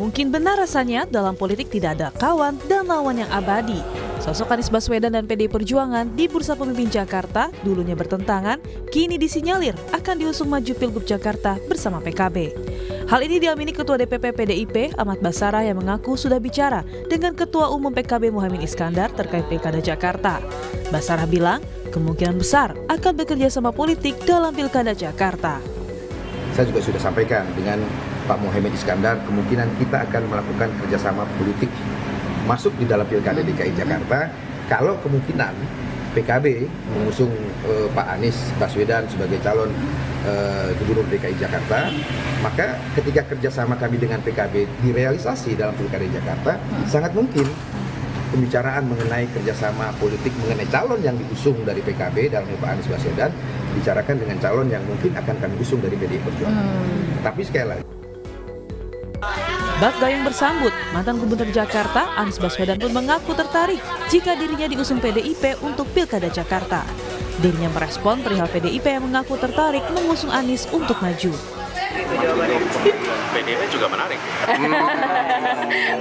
Mungkin benar rasanya dalam politik tidak ada kawan dan lawan yang abadi. Sosok Anies Baswedan dan PDI Perjuangan di Bursa Pemimpin Jakarta dulunya bertentangan, kini disinyalir akan diusung maju Pilgub Jakarta bersama PKB. Hal ini diamini Ketua DPP PDIP Ahmad Basarah yang mengaku sudah bicara dengan Ketua Umum PKB Muhaimin Iskandar terkait Pilkada Jakarta. Basarah bilang kemungkinan besar akan bekerja sama politik dalam Pilkada Jakarta. Saya juga sudah sampaikan dengan Pak Muhaimin Iskandar, kemungkinan kita akan melakukan kerjasama politik masuk di dalam Pilkada DKI Jakarta kalau kemungkinan PKB mengusung Pak Anies Baswedan sebagai calon Gubernur DKI Jakarta, maka ketika kerjasama kami dengan PKB direalisasi dalam Pilkada Jakarta, sangat mungkin pembicaraan mengenai kerjasama politik mengenai calon yang diusung dari PKB dalam Pak Anies Baswedan bicarakan dengan calon yang mungkin akan kami usung dari PDI Perjuangan. Tapi sekali lagi, bak gayung bersambut, mantan Gubernur Jakarta Anies Baswedan pun mengaku tertarik jika dirinya diusung PDIP untuk Pilkada Jakarta. Dirinya merespon perihal PDIP yang mengaku tertarik mengusung Anies untuk maju. PDIP juga menarik.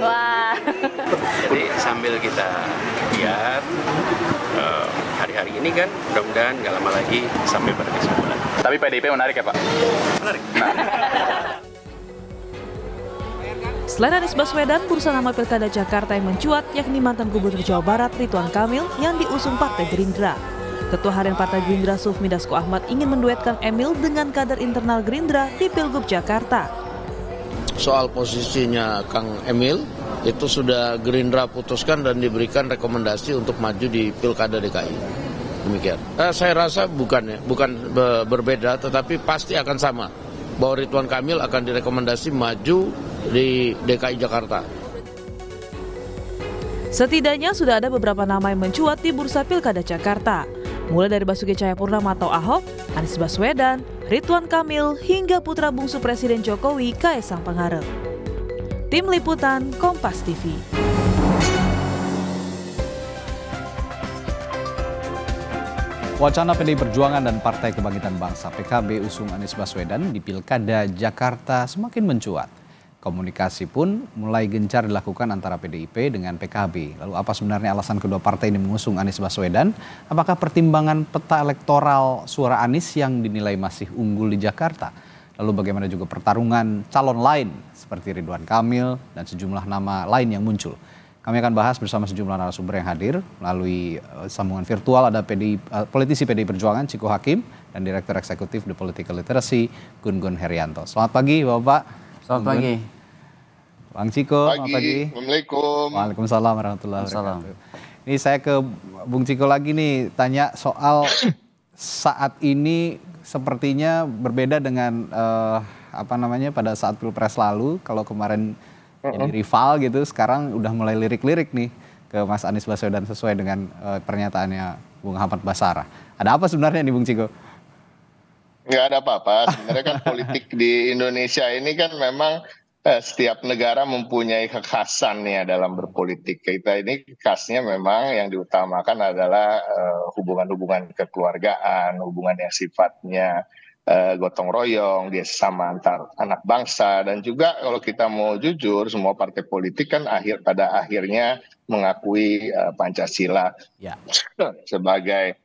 Wah. Jadi sambil kita lihat hari-hari ini kan mudah-mudahan nggak lama lagi sampai pada kesimpulan. Tapi PDIP menarik ya Pak? Menarik. Selain Anies Baswedan, bursa nama Pilkada Jakarta yang mencuat yakni mantan Gubernur Jawa Barat Ridwan Kamil yang diusung Partai Gerindra. Ketua Harian Partai Gerindra Sufmi Dasko Ahmad ingin menduetkan Emil dengan kader internal Gerindra di Pilgub Jakarta. Soal posisinya Kang Emil itu sudah Gerindra putuskan dan diberikan rekomendasi untuk maju di Pilkada DKI. Demikian. Saya rasa bukan berbeda, tetapi pasti akan sama. Bahwa Ridwan Kamil akan direkomendasi maju di DKI Jakarta. Setidaknya sudah ada beberapa nama yang mencuat di bursa Pilkada Jakarta. Mulai dari Basuki Cahayapurnama atau Ahok, Anies Baswedan, Ridwan Kamil, hingga putra bungsu Presiden Jokowi, Kaesang Pangarep. Tim Liputan, Kompas TV. Wacana PDI Perjuangan dan Partai Kebangkitan Bangsa PKB usung Anies Baswedan di Pilkada Jakarta semakin mencuat. Komunikasi pun mulai gencar dilakukan antara PDIP dengan PKB. Lalu apa sebenarnya alasan kedua partai ini mengusung Anies Baswedan? Apakah pertimbangan peta elektoral suara Anies yang dinilai masih unggul di Jakarta? Lalu bagaimana juga pertarungan calon lain seperti Ridwan Kamil dan sejumlah nama lain yang muncul? Kami akan bahas bersama sejumlah narasumber yang hadir melalui sambungan virtual. Ada politisi PDI Perjuangan Ciko Hakim dan Direktur Eksekutif The Political Literacy Gun Gun Herianto. Selamat pagi Bapak. Selamat pagi. Bang Ciko, selamat pagi. Assalamualaikum. Waalaikumsalam warahmatullahi wabarakatuh. Ini saya ke Bung Ciko lagi nih, tanya soal saat ini sepertinya berbeda dengan pada saat Pilpres lalu. Kalau kemarin jadi rival gitu, sekarang udah mulai lirik-lirik nih ke Mas Anies Baswedan sesuai dengan pernyataannya Bung Ahmad Basarah. Ada apa sebenarnya nih Bung Ciko? Nggak ada apa-apa. Sebenarnya kan politik di Indonesia ini kan memang setiap negara mempunyai kekhasan ya dalam berpolitik. Kita ini khasnya memang yang diutamakan adalah hubungan-hubungan kekeluargaan, hubungan yang sifatnya gotong royong, dia sama antar anak bangsa, dan juga kalau kita mau jujur semua partai politik kan pada akhirnya mengakui Pancasila sebagai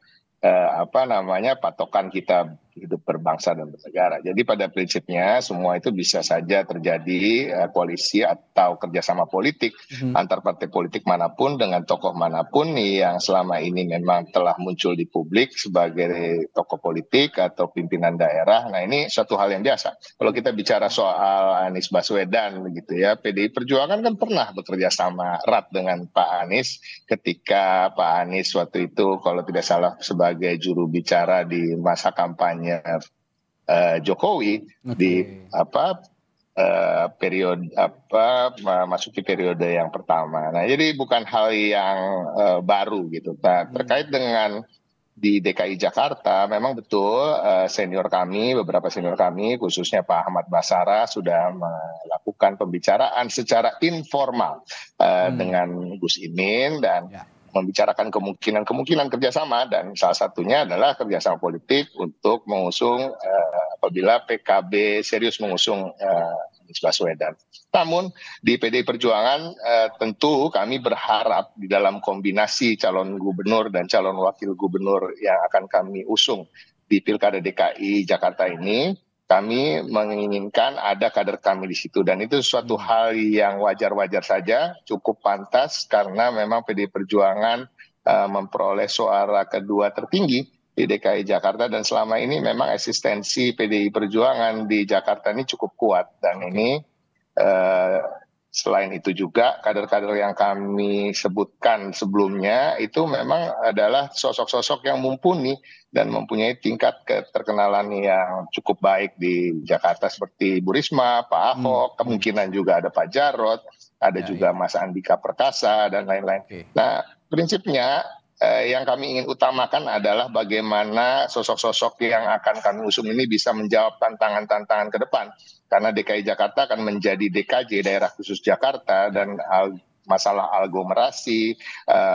patokan kita hidup berbangsa dan bernegara. Jadi pada prinsipnya semua itu bisa saja terjadi koalisi atau kerjasama politik antar partai politik manapun dengan tokoh manapun yang selama ini memang telah muncul di publik sebagai tokoh politik atau pimpinan daerah. Nah ini suatu hal yang biasa. Kalau kita bicara soal Anies Baswedan gitu ya, PDI Perjuangan kan pernah bekerja sama erat dengan Pak Anies ketika Pak Anies waktu itu kalau tidak salah sebagai juru bicara di masa kampanye Jokowi di masuki periode yang pertama. Nah, jadi bukan hal yang baru gitu. Nah, terkait dengan di DKI Jakarta, memang betul beberapa senior kami, khususnya Pak Ahmad Basarah sudah melakukan pembicaraan secara informal dengan Gus Imin dan membicarakan kemungkinan kerjasama, dan salah satunya adalah kerjasama politik untuk mengusung apabila PKB serius mengusung Anies Baswedan. Namun di PDI Perjuangan tentu kami berharap di dalam kombinasi calon gubernur dan calon wakil gubernur yang akan kami usung di Pilkada DKI Jakarta ini, kami menginginkan ada kader kami di situ, dan itu suatu hal yang wajar-wajar saja, cukup pantas karena memang PDI Perjuangan memperoleh suara kedua tertinggi di DKI Jakarta, dan selama ini memang eksistensi PDI Perjuangan di Jakarta ini cukup kuat, dan ini selain itu juga kader-kader yang kami sebutkan sebelumnya itu memang adalah sosok-sosok yang mumpuni dan mempunyai tingkat keterkenalan yang cukup baik di Jakarta, seperti Bu Risma, Pak Ahok, kemungkinan juga ada Pak Jarod, ada juga Mas Andika Perkasa dan lain-lain. Nah, prinsipnya yang kami ingin utamakan adalah bagaimana sosok-sosok yang akan kami usung ini bisa menjawab tantangan-tantangan ke depan. Karena DKI Jakarta akan menjadi DKJ, daerah khusus Jakarta, dan masalah aglomerasi,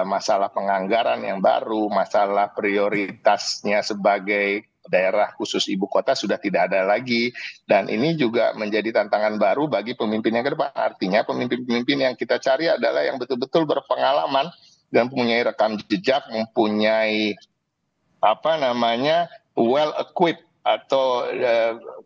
masalah penganggaran yang baru, masalah prioritasnya sebagai daerah khusus ibu kota sudah tidak ada lagi, dan ini juga menjadi tantangan baru bagi pemimpin yang ke depan. Artinya pemimpin-pemimpin yang kita cari adalah yang betul-betul berpengalaman dan mempunyai rekam jejak, mempunyai well equipped atau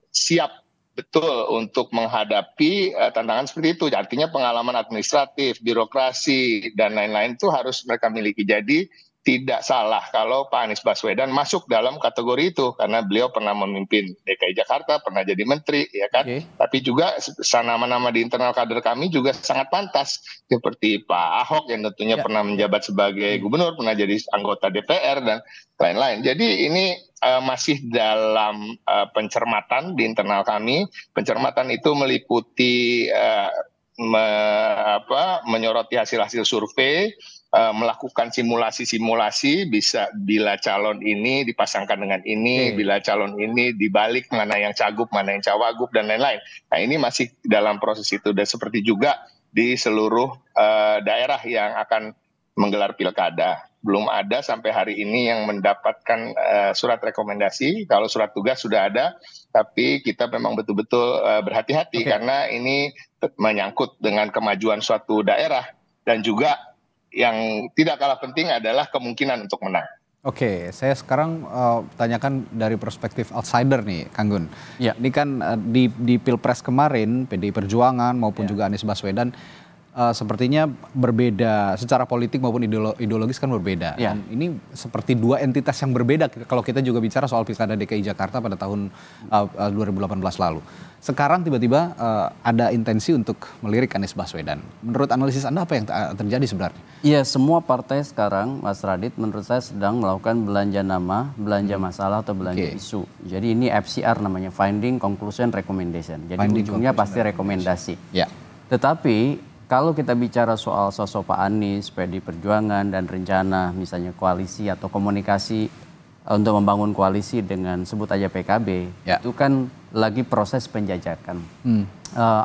siap betul untuk menghadapi tantangan seperti itu. Artinya pengalaman administratif, birokrasi, dan lain-lain itu harus mereka miliki. Jadi tidak salah kalau Pak Anies Baswedan masuk dalam kategori itu, karena beliau pernah memimpin DKI Jakarta, pernah jadi menteri, ya kan. Tapi juga nama-nama di internal kader kami juga sangat pantas, seperti Pak Ahok yang tentunya pernah menjabat sebagai gubernur, pernah jadi anggota DPR dan lain-lain. Jadi ini masih dalam pencermatan di internal kami. Pencermatan itu meliputi menyoroti hasil-hasil survei, melakukan simulasi-simulasi, bisa bila calon ini dipasangkan dengan ini, bila calon ini dibalik, mana yang cagup, mana yang cawagup, dan lain-lain. Nah, ini masih dalam proses itu, dan seperti juga di seluruh daerah yang akan menggelar pilkada. Belum ada sampai hari ini yang mendapatkan surat rekomendasi. Kalau surat tugas sudah ada, tapi kita memang betul-betul berhati-hati karena ini menyangkut dengan kemajuan suatu daerah, dan juga yang tidak kalah penting adalah kemungkinan untuk menang. Oke, saya sekarang tanyakan dari perspektif outsider nih, Kang Gun. Ini kan di Pilpres kemarin, PDI Perjuangan maupun juga Anies Baswedan sepertinya berbeda secara politik maupun ideologis kan berbeda. Dan ini seperti dua entitas yang berbeda kalau kita juga bicara soal Pilkada DKI Jakarta pada tahun 2018 lalu. Sekarang tiba-tiba ada intensi untuk melirik Anies Baswedan. Menurut analisis Anda apa yang terjadi sebenarnya? Iya, semua partai sekarang, Mas Radit, menurut saya sedang melakukan belanja nama, belanja masalah atau belanja isu. Jadi ini FCR namanya, Finding Conclusion Recommendation. Jadi ujungnya pasti rekomendasi. Tetapi kalau kita bicara soal sosok Pak Anies, PDI Perjuangan, dan rencana misalnya koalisi atau komunikasi untuk membangun koalisi dengan sebut aja PKB, itu kan lagi proses penjajakan.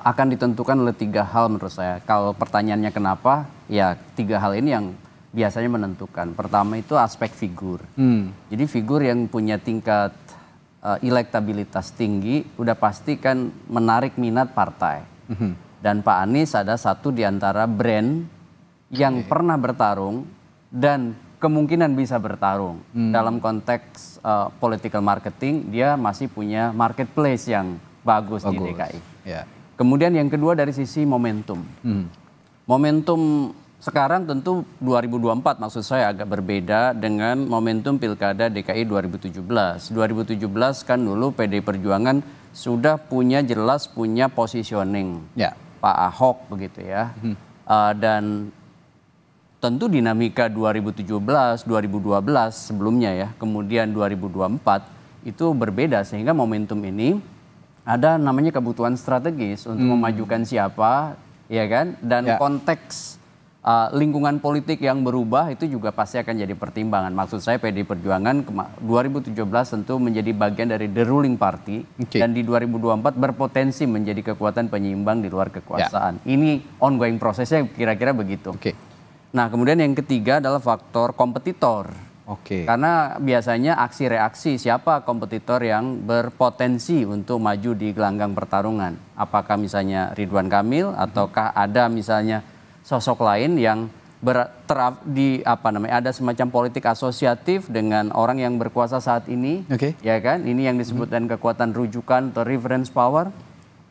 Akan ditentukan oleh 3 hal menurut saya. Kalau pertanyaannya kenapa, ya 3 hal ini yang biasanya menentukan. Pertama itu aspek figur. Jadi figur yang punya tingkat elektabilitas tinggi udah pasti kan menarik minat partai. Dan Pak Anies ada satu di antara brand yang pernah bertarung dan kemungkinan bisa bertarung. Dalam konteks political marketing, dia masih punya marketplace yang bagus di DKI. Kemudian yang kedua dari sisi momentum. Momentum sekarang tentu 2024 maksud saya agak berbeda dengan momentum Pilkada DKI 2017. 2017 kan dulu PDI Perjuangan sudah jelas punya positioning. Pak Ahok begitu ya. Dan tentu dinamika 2017, 2012 sebelumnya ya, kemudian 2024 itu berbeda sehingga momentum ini ada namanya kebutuhan strategis untuk memajukan siapa, ya kan? Dan konteks lingkungan politik yang berubah itu juga pasti akan jadi pertimbangan. Maksud saya PDI Perjuangan 2017 tentu menjadi bagian dari the ruling party dan di 2024 berpotensi menjadi kekuatan penyeimbang di luar kekuasaan. Ini ongoing prosesnya kira-kira begitu. Nah, kemudian yang ketiga adalah faktor kompetitor. Oke. Karena biasanya aksi reaksi siapa kompetitor yang berpotensi untuk maju di gelanggang pertarungan. Apakah misalnya Ridwan Kamil ataukah ada misalnya sosok lain yang ada semacam politik asosiatif dengan orang yang berkuasa saat ini. Oke. Ya kan? Ini yang disebutkan kekuatan rujukan atau reference power.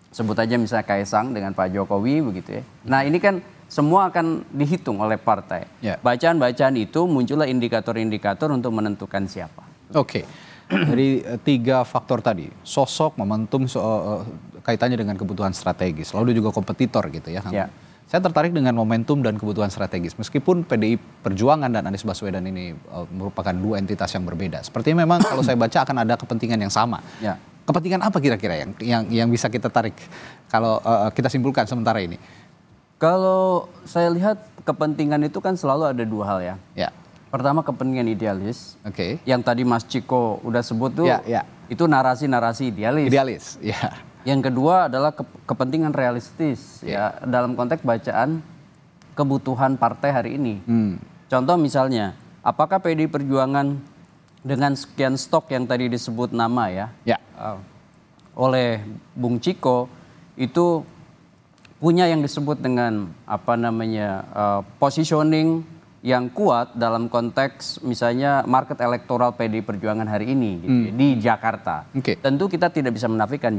Sebut aja misalnya Kaisang dengan Pak Jokowi begitu ya. Nah, ini kan semua akan dihitung oleh partai. Ya. Bacaan-bacaan itu muncullah indikator-indikator untuk menentukan siapa. Oke. Dari 3 faktor tadi, sosok, momentum, kaitannya dengan kebutuhan strategis, lalu juga kompetitor gitu ya. Ya. Saya tertarik dengan momentum dan kebutuhan strategis. Meskipun PDI Perjuangan dan Anies Baswedan ini merupakan 2 entitas yang berbeda. Sepertinya memang kalau saya baca akan ada kepentingan yang sama. Ya. Kepentingan apa kira-kira yang bisa kita tarik kalau kita simpulkan sementara ini? Kalau saya lihat kepentingan itu kan selalu ada 2 hal ya. Ya. Pertama kepentingan idealis. Oke. Yang tadi Mas Ciko udah sebut tuh, Ya. itu narasi-narasi idealis. Idealis, ya. Yang kedua adalah kepentingan realistis ya dalam konteks bacaan kebutuhan partai hari ini. Contoh misalnya, apakah PDI Perjuangan dengan sekian stok yang tadi disebut nama ya. Oleh Bung Ciko itu punya yang disebut dengan positioning yang kuat dalam konteks misalnya market elektoral PDI Perjuangan hari ini gitu ya, di Jakarta. Tentu kita tidak bisa menafikan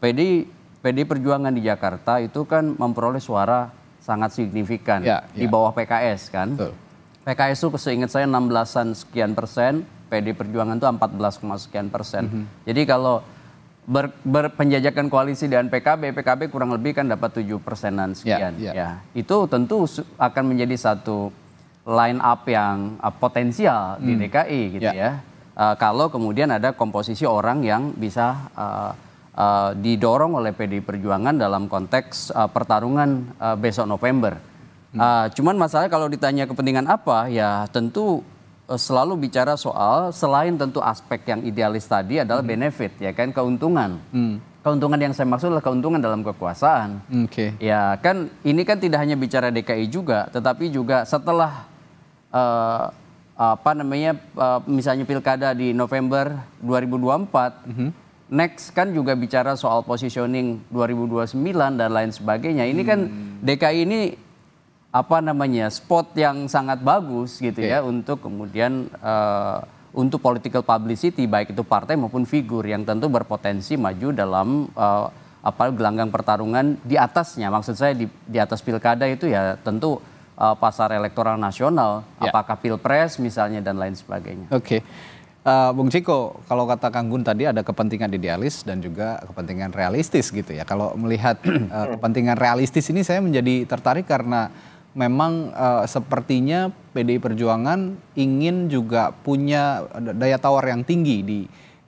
PDI Perjuangan di Jakarta itu kan memperoleh suara sangat signifikan di bawah PKS kan. PKS itu seingat saya 16-an sekian persen, PDI Perjuangan itu 14, sekian persen. Jadi kalau berpenjajakan koalisi dengan PKB kurang lebih kan dapat 7%-an sekian. Ya, itu tentu akan menjadi satu line up yang potensial di DKI gitu ya. Kalau kemudian ada komposisi orang yang bisa didorong oleh PDI Perjuangan dalam konteks pertarungan besok November. Cuman masalah kalau ditanya kepentingan apa, ya tentu selalu bicara soal selain tentu aspek yang idealis tadi adalah benefit ya kan, keuntungan. Keuntungan yang saya maksud adalah keuntungan dalam kekuasaan. Ya kan ini kan tidak hanya bicara DKI juga, tetapi juga setelah misalnya pilkada di November 2024. Next kan juga bicara soal positioning 2029 dan lain sebagainya. Ini kan DKI ini spot yang sangat bagus gitu ya untuk kemudian untuk political publicity baik itu partai maupun figur yang tentu berpotensi maju dalam gelanggang pertarungan di atasnya. Maksud saya di atas pilkada itu ya tentu pasar elektoral nasional, apakah pilpres misalnya dan lain sebagainya. Bung Ciko, kalau kata Kang Gun tadi ada kepentingan idealis dan juga kepentingan realistis gitu ya. Kalau melihat kepentingan realistis ini saya menjadi tertarik karena memang sepertinya PDI Perjuangan ingin juga punya daya tawar yang tinggi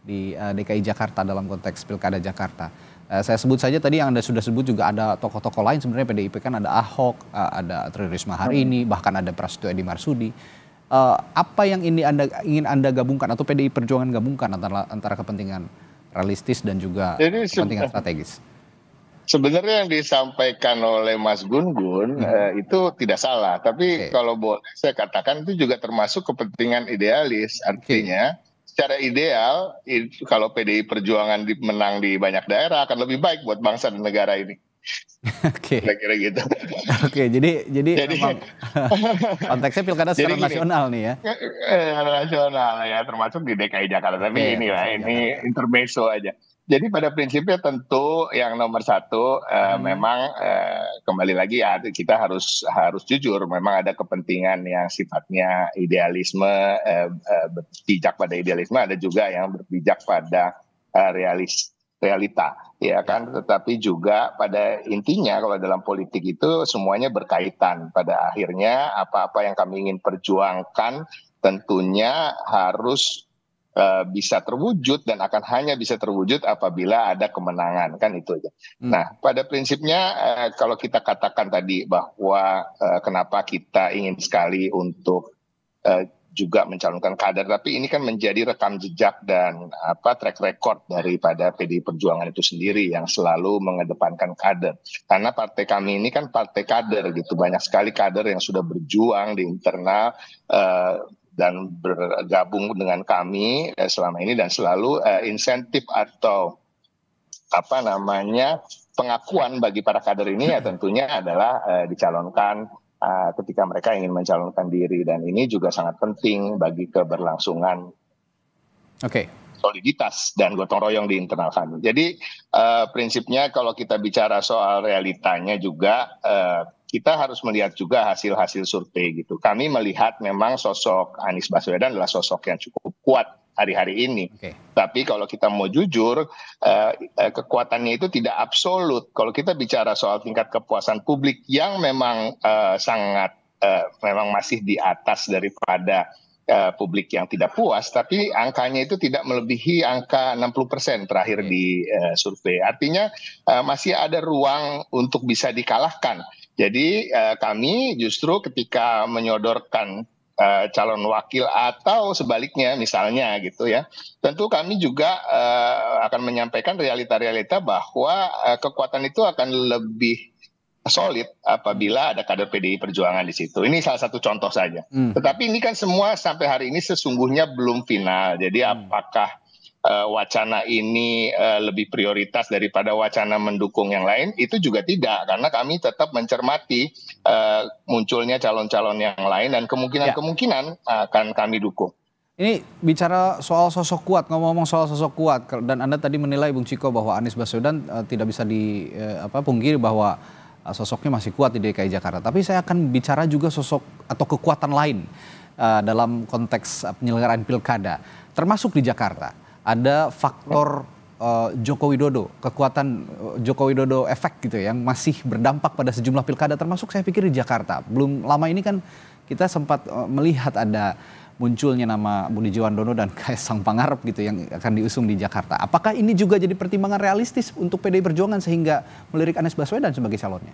di DKI Jakarta dalam konteks Pilkada Jakarta. Saya sebut saja tadi yang Anda sudah sebut juga ada tokoh-tokoh lain sebenarnya PDIP kan ada Ahok, ada Tri Risma hari ini, bahkan ada Prasetyo Edi Marsudi. Apa yang ingin Anda gabungkan atau PDI Perjuangan gabungkan antara kepentingan realistis dan juga kepentingan strategis? Sebenarnya yang disampaikan oleh Mas Gun-Gun itu tidak salah, tapi kalau boleh saya katakan itu juga termasuk kepentingan idealis. Artinya secara ideal kalau PDI Perjuangan menang di banyak daerah akan lebih baik buat bangsa dan negara ini. Kira-kira gitu. Jadi memang konteksnya pilkada secara nasional nih ya. Nasional ya, termasuk di DKI Jakarta. Tapi ini intermezzo aja. Jadi pada prinsipnya tentu yang nomor satu memang kembali lagi ya kita harus jujur, memang ada kepentingan yang sifatnya idealisme, berpijak pada idealisme, ada juga yang berpijak pada realita ya kan, tetapi juga pada intinya kalau dalam politik itu semuanya berkaitan. Pada akhirnya apa-apa yang kami ingin perjuangkan tentunya harus bisa terwujud dan akan hanya bisa terwujud apabila ada kemenangan, kan itu aja. Nah, pada prinsipnya kalau kita katakan tadi bahwa kenapa kita ingin sekali untuk juga mencalonkan kader, tapi ini kan menjadi rekam jejak dan track record daripada PDI Perjuangan itu sendiri yang selalu mengedepankan kader. Karena partai kami ini kan partai kader gitu, banyak sekali kader yang sudah berjuang di internal dan bergabung dengan kami selama ini, dan selalu insentif atau pengakuan bagi para kader ini ya tentunya adalah dicalonkan ketika mereka ingin mencalonkan diri, dan ini juga sangat penting bagi keberlangsungan soliditas dan gotong royong di internal kami. Jadi prinsipnya kalau kita bicara soal realitanya juga kita harus melihat juga hasil-hasil survei gitu. Kami melihat memang sosok Anies Baswedan adalah sosok yang cukup kuat hari-hari ini. Tapi kalau kita mau jujur, kekuatannya itu tidak absolut. Kalau kita bicara soal tingkat kepuasan publik yang memang memang masih di atas daripada publik yang tidak puas, tapi angkanya itu tidak melebihi angka 60% terakhir di survei. Artinya masih ada ruang untuk bisa dikalahkan. Jadi kami justru ketika menyodorkan calon wakil atau sebaliknya misalnya gitu ya, tentu kami juga akan menyampaikan realita-realita bahwa kekuatan itu akan lebih solid apabila ada kader PDI Perjuangan di situ. Ini salah satu contoh saja. Tetapi ini kan semua sampai hari ini sesungguhnya belum final. Jadi apakah wacana ini lebih prioritas daripada wacana mendukung yang lain? Itu juga tidak, karena kami tetap mencermati munculnya calon-calon yang lain dan kemungkinan akan kami dukung. Ini bicara soal sosok kuat, ngomong-ngomong soal sosok kuat, dan Anda tadi menilai Bung Ciko bahwa Anies Baswedan tidak bisa dipungkiri bahwa sosoknya masih kuat di DKI Jakarta. Tapi saya akan bicara juga sosok atau kekuatan lain dalam konteks penyelenggaraan pilkada, termasuk di Jakarta. Ada faktor Joko Widodo, kekuatan Joko Widodo efek gitu yang masih berdampak pada sejumlah pilkada, termasuk saya pikir di Jakarta. Belum lama ini kan kita sempat melihat ada munculnya nama Budi Jiwandono dan Kaisang Pangarep gitu yang akan diusung di Jakarta. Apakah ini juga jadi pertimbangan realistis untuk PDI Perjuangan sehingga melirik Anies Baswedan sebagai calonnya?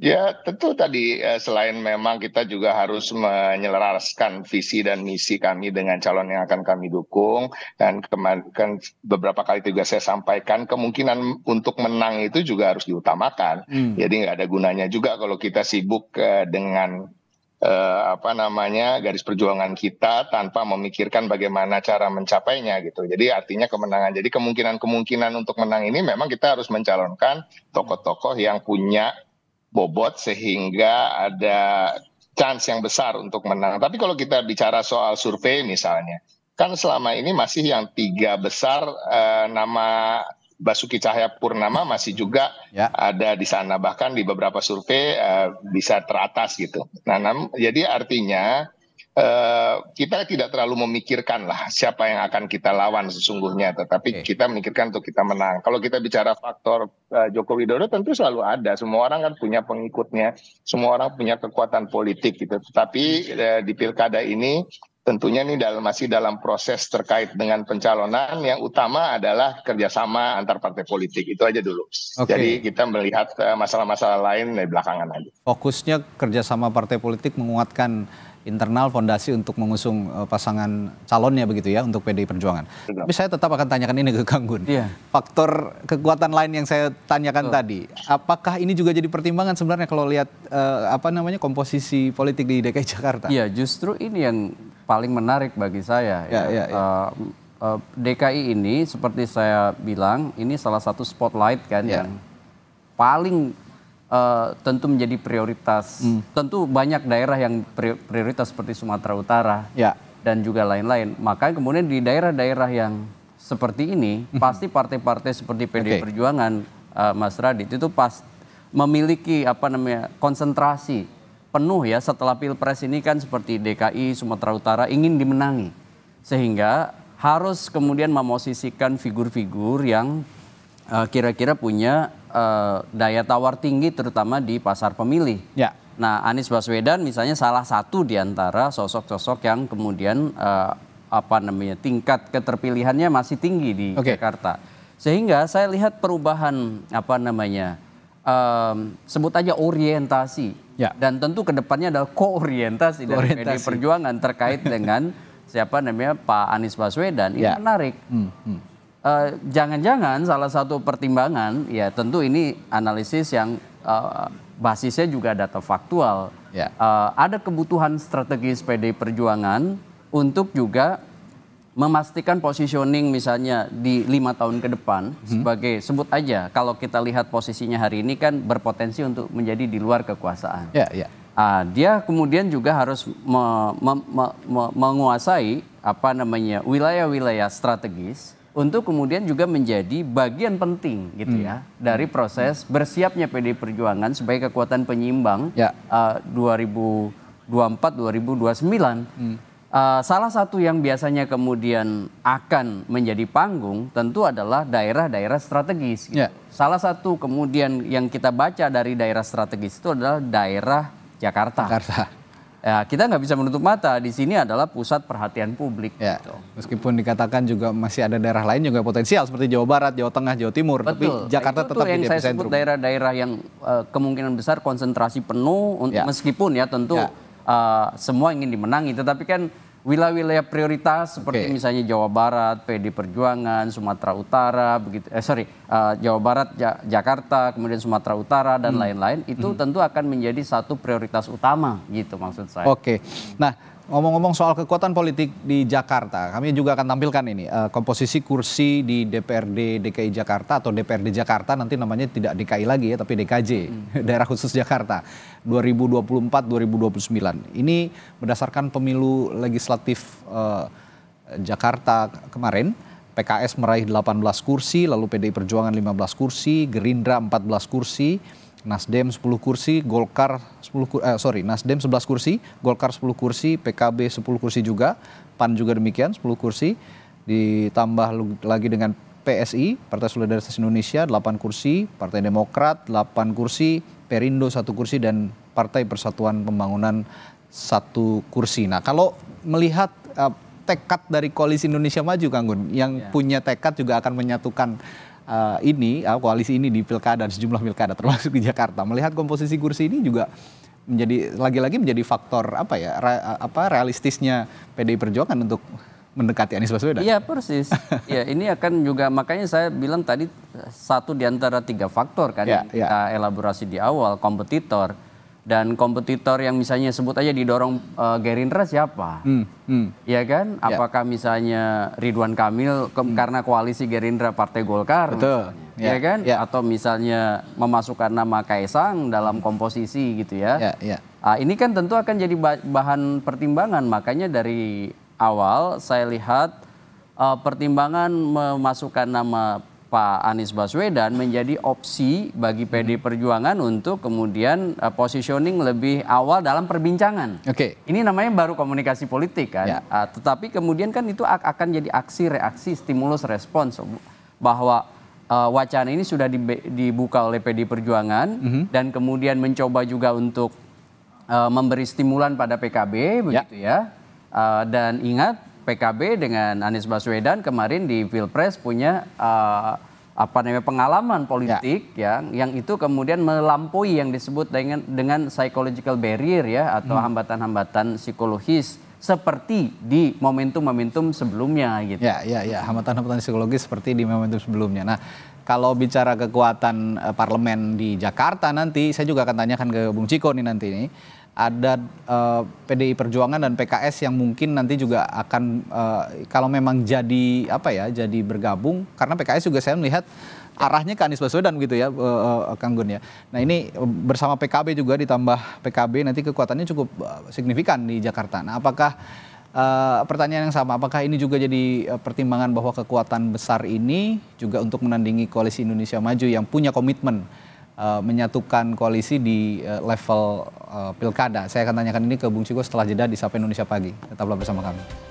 Ya tentu tadi selain memang kita juga harus menyelaraskan visi dan misi kami dengan calon yang akan kami dukung, dan kemarin beberapa kali juga saya sampaikan kemungkinan untuk menang itu juga harus diutamakan. Jadi nggak ada gunanya juga kalau kita sibuk dengan garis perjuangan kita tanpa memikirkan bagaimana cara mencapainya gitu. Jadi artinya kemenangan. Jadi kemungkinan untuk menang ini memang kita harus mencalonkan tokoh-tokoh yang punya bobot sehingga ada chance yang besar untuk menang. Tapi kalau kita bicara soal survei misalnya, kan selama ini masih yang 3 besar, nama Basuki Cahayapurnama masih juga ada di sana, bahkan di beberapa survei bisa teratas gitu. Nah, jadi artinya kita tidak terlalu memikirkan lah siapa yang akan kita lawan sesungguhnya, tetapi kita memikirkan untuk kita menang. Kalau kita bicara faktor Joko Widodo tentu selalu ada, semua orang kan punya pengikutnya, semua orang punya kekuatan politik gitu. Tetapi di pilkada ini tentunya ini masih dalam proses terkait dengan pencalonan, yang utama adalah kerjasama antar partai politik, itu aja dulu. Jadi kita melihat masalah-masalah lain dari belakangan aja. Fokusnya kerjasama partai politik menguatkan internal fondasi untuk mengusung pasangan calonnya begitu ya untuk PDI Perjuangan. Tapi saya tetap akan tanyakan ini ke Kang Gun. Faktor kekuatan lain yang saya tanyakan tadi, apakah ini juga jadi pertimbangan sebenarnya kalau lihat komposisi politik di DKI Jakarta? Iya, justru ini yang paling menarik bagi saya. DKI ini seperti saya bilang, ini salah satu spotlight kan yang paling tentu menjadi prioritas. Tentu banyak daerah yang prioritas seperti Sumatera Utara dan juga lain-lain. Maka kemudian di daerah-daerah yang seperti ini pasti partai-partai seperti PDI Perjuangan, Mas Radit, itu memiliki konsentrasi penuh ya setelah Pilpres ini kan seperti DKI, Sumatera Utara ingin dimenangi. Sehingga harus kemudian memosisikan figur-figur yang kira-kira punya daya tawar tinggi terutama di pasar pemilih. Nah, Anies Baswedan misalnya salah satu di antara sosok-sosok yang kemudian tingkat keterpilihannya masih tinggi di Jakarta. Sehingga saya lihat perubahan sebut aja orientasi dan tentu kedepannya adalah koorientasi dari PDI Perjuangan terkait dengan Pak Anies Baswedan. Ini menarik. Jangan-jangan salah satu pertimbangan, ya tentu ini analisis yang basisnya juga data faktual. Ya. Ada kebutuhan strategis PDI Perjuangan untuk juga memastikan positioning misalnya di 5 tahun ke depan sebagai, sebut aja kalau kita lihat posisinya hari ini kan berpotensi untuk menjadi di luar kekuasaan. Ya. Dia kemudian juga harus menguasai wilayah-wilayah strategis untuk kemudian juga menjadi bagian penting gitu ya dari proses bersiapnya PDI Perjuangan sebagai kekuatan penyimbang 2024-2029. Salah satu yang biasanya kemudian akan menjadi panggung tentu adalah daerah-daerah strategis. Gitu. Salah satu kemudian yang kita baca dari daerah strategis itu adalah daerah Jakarta. Ya, kita nggak bisa menutup mata, di sini adalah pusat perhatian publik. Ya, gitu. meskipun dikatakan juga masih ada daerah lain juga potensial seperti Jawa Barat, Jawa Tengah, Jawa Timur. Betul. Tapi Jakarta tetap yang di saya epicentrum. sebut daerah-daerah yang kemungkinan besar konsentrasi penuh, meskipun ya tentu semua ingin dimenangi, tetapi kan wilayah-wilayah prioritas seperti misalnya Jawa Barat, PDI Perjuangan, Sumatera Utara, Jawa Barat, Jakarta, kemudian Sumatera Utara dan lain-lain itu tentu akan menjadi satu prioritas utama gitu maksud saya. Oke. Nah, ngomong-ngomong soal kekuatan politik di Jakarta, kami juga akan tampilkan ini komposisi kursi di DPRD DKI Jakarta atau DPRD Jakarta, nanti namanya tidak DKI lagi ya, tapi DKJ, Daerah Khusus Jakarta 2024-2029. Ini berdasarkan pemilu legislatif Jakarta kemarin. PKS meraih 18 kursi, lalu PDI Perjuangan 15 kursi, Gerindra 14 kursi, Nasdem 10 kursi, Nasdem 11 kursi, Golkar 10 kursi, PKB 10 kursi juga, PAN juga demikian 10 kursi, ditambah lagi dengan PSI, Partai Solidaritas Indonesia 8 kursi, Partai Demokrat 8 kursi, Perindo 1 kursi, dan Partai Persatuan Pembangunan 1 kursi. Nah, kalau melihat tekad dari Koalisi Indonesia Maju, Kang Gun, yang punya tekad juga akan menyatukan koalisi ini di pilkada, sejumlah pilkada termasuk di Jakarta. Melihat komposisi kursi ini juga menjadi lagi-lagi menjadi faktor realistisnya PDI Perjuangan untuk mendekati Anies Baswedan. Iya persis. Ya, ini akan juga makanya saya bilang tadi satu di antara 3 faktor kan yang kita elaborasi di awal, kompetitor. Dan kompetitor yang misalnya sebut aja didorong Gerindra siapa? Ya kan? Apakah misalnya Ridwan Kamil karena koalisi Gerindra Partai Golkar? Betul. Ya kan? Atau misalnya memasukkan nama Kaisang dalam komposisi gitu ya. Ini kan tentu akan jadi bahan pertimbangan. Makanya dari awal saya lihat pertimbangan memasukkan nama Pak Anies Baswedan menjadi opsi bagi PDI Perjuangan untuk kemudian positioning lebih awal dalam perbincangan. Ini namanya baru komunikasi politik kan. Tetapi kemudian kan itu akan jadi aksi reaksi stimulus respons bahwa wacana ini sudah dibuka oleh PDI Perjuangan dan kemudian mencoba juga untuk memberi stimulan pada PKB begitu ya. Dan ingat PKB dengan Anies Baswedan kemarin di Pilpres punya pengalaman politik yang itu kemudian melampaui yang disebut dengan psychological barrier ya atau hambatan-hambatan psikologis seperti di momentum-momentum sebelumnya gitu. Hambatan-hambatan psikologis seperti di momentum sebelumnya. Nah, kalau bicara kekuatan parlemen di Jakarta nanti, saya juga akan tanyakan ke Bung Ciko nih nanti nih. Ada PDI Perjuangan dan PKS yang mungkin nanti juga akan kalau memang jadi jadi bergabung, karena PKS juga saya melihat arahnya ke Anies Baswedan gitu ya, Kang Gun ya. Nah, ini bersama PKB juga ditambah PKB nanti kekuatannya cukup signifikan di Jakarta. Nah, apakah pertanyaan yang sama, apakah ini juga jadi pertimbangan bahwa kekuatan besar ini juga untuk menandingi Koalisi Indonesia Maju yang punya komitmen menyatukan koalisi di level pilkada? Saya akan tanyakan ini ke Bung Ciko setelah jeda di Sapa Indonesia Pagi. Tetaplah bersama kami.